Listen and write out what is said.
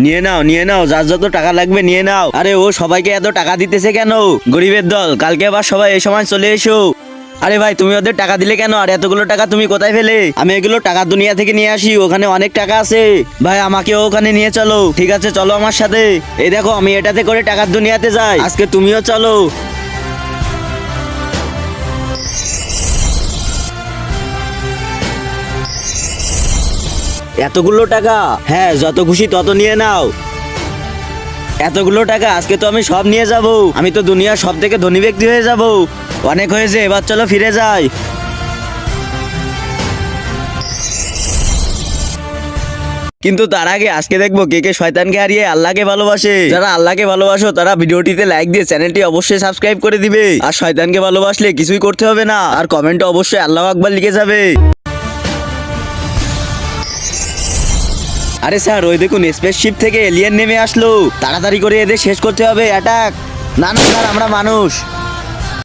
নিয়ে নাও যার যত টাকা লাগবে নিয়ে নাও। আরে ও সবাইকে এত টাকা দিতেছে কেন? গরিবের দল, কালকে আবার সবাই এই সময় চলে এসো। আরে ভাই, তুমি ওদের টাকা দিলে কেন? আর এতগুলো টাকা তুমি কোথায় পেলে? আমি এগুলো টাকা দুনিয়া থেকে নিয়ে আসি, ওখানে অনেক টাকা আছে। ভাই আমাকে ওখানে নিয়ে চলো। ঠিক আছে চলো আমার সাথে। এই দেখো আমি এটাতে করে টাকার দুনিয়াতে যাই, আজকে তুমিও চলো। এতগুলো টাকা? হ্যাঁ, যত খুশি তত নিয়ে নাও। এতগুলো টাকা আজকে তো আমি সব নিয়ে যাব। আমি তো দুনিয়ার সব থেকে ধনী ব্যক্তি হয়ে যাব। অনেক হয়েছে, এবার চলো ফিরে যাই। কিন্তু তার আগে আজকে দেখবো কে কে শয়তানকে হারিয়ে আল্লাহকে ভালোবাসে। যারা আল্লাহকে ভালোবাসো তারা ভিডিওটিতে লাইক দিয়ে চ্যানেলটি অবশ্যই সাবস্ক্রাইব করে দিবে। আর শয়তানকে ভালোবাসলে কিছুই করতে হবে না, আর কমেন্টে অবশ্যই আল্লাহু আকবার লিখে যাবে। আরে স্যার, ওই দেখুন স্পেসশিপ থেকে এলিয়েন নেমে আসলো। তাড়াতাড়ি করে এদের শেষ করতে হবে। অ্যাটাক! না না স্যার, আমরা মানুষ।